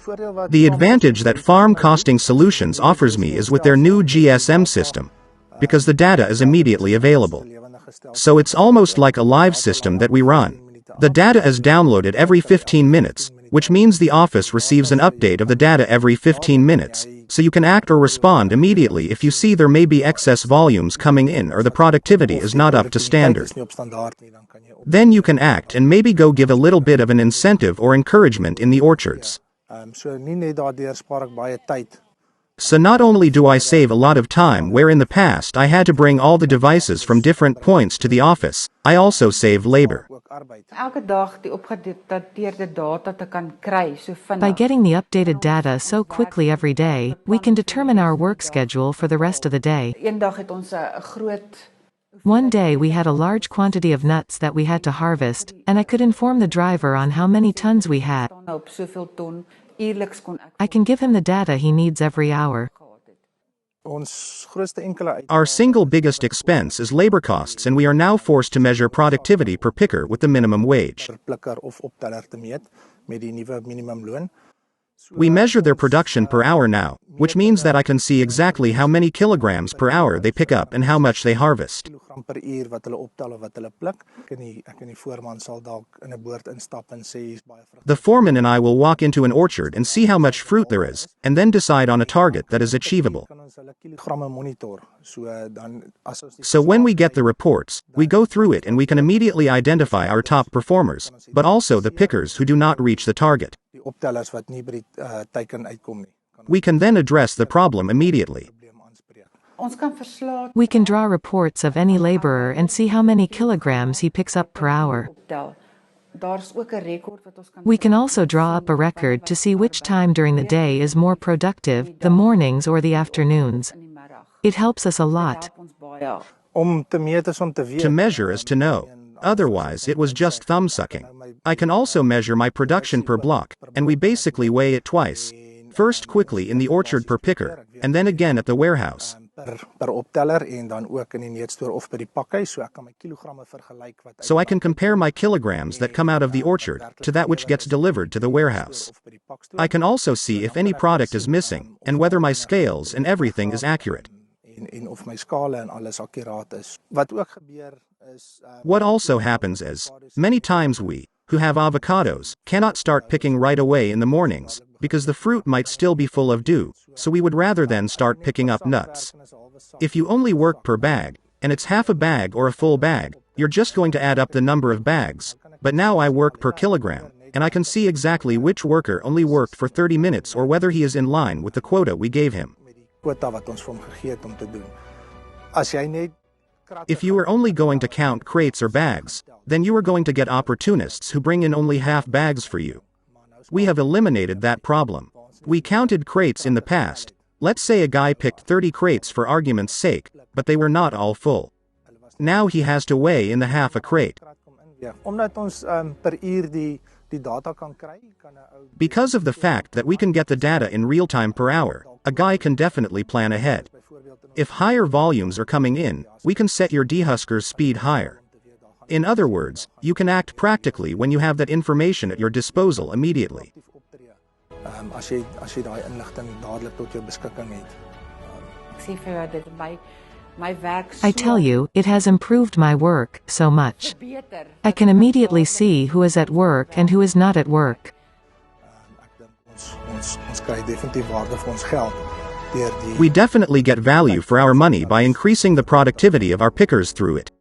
The advantage that Farm Costing Solutions offers me is with their new GSM system, because the data is immediately available. So it's almost like a live system that we run. The data is downloaded every 15 minutes, which means the office receives an update of the data every 15 minutes, so you can act or respond immediately if you see there may be excess volumes coming in or the productivity is not up to standard. Then you can act and maybe go give a little bit of an incentive or encouragement in the orchards. So not only do I save a lot of time where in the past I had to bring all the devices from different points to the office, I also save labor. By getting the updated data so quickly every day, we can determine our work schedule for the rest of the day. One day we had a large quantity of nuts that we had to harvest, and I could inform the driver on how many tons we had. I can give him the data he needs every hour. Our single biggest expense is labor costs, and we are now forced to measure productivity per picker with the minimum wage. We measure their production per hour now, which means that I can see exactly how many kilograms per hour they pick up and how much they harvest. The foreman and I will walk into an orchard and see how much fruit there is, and then decide on a target that is achievable. So when we get the reports, we go through it and we can immediately identify our top performers, but also the pickers who do not reach the target. We can then address the problem immediately. We can draw reports of any laborer and see how many kilograms he picks up per hour. We can also draw up a record to see which time during the day is more productive, the mornings or the afternoons. It helps us a lot. To measure is to know. Otherwise, it was just thumb-sucking. I can also measure my production per block, and we basically weigh it twice. First quickly in the orchard per picker, and then again at the warehouse. So I can compare my kilograms that come out of the orchard to that which gets delivered to the warehouse. I can also see if any product is missing, and whether my scales and everything is accurate. What also happens is, many times we, who have avocados, cannot start picking right away in the mornings, because the fruit might still be full of dew, so we would rather then start picking up nuts. If you only work per bag, and it's half a bag or a full bag, you're just going to add up the number of bags, but now I work per kilogram, and I can see exactly which worker only worked for 30 minutes or whether he is in line with the quota we gave him. If you are only going to count crates or bags, then you are going to get opportunists who bring in only half bags for you. We have eliminated that problem. We counted crates in the past. Let's say a guy picked 30 crates for argument's sake, but they were not all full. Now he has to weigh in the half a crate. Because of the fact that we can get the data in real time per hour, a guy can definitely plan ahead. If higher volumes are coming in, we can set your dehusker's speed higher. In other words, you can act practically when you have that information at your disposal immediately. I tell you, it has improved my work so much. I can immediately see who is at work and who is not at work. We definitely get value for our money by increasing the productivity of our pickers through it.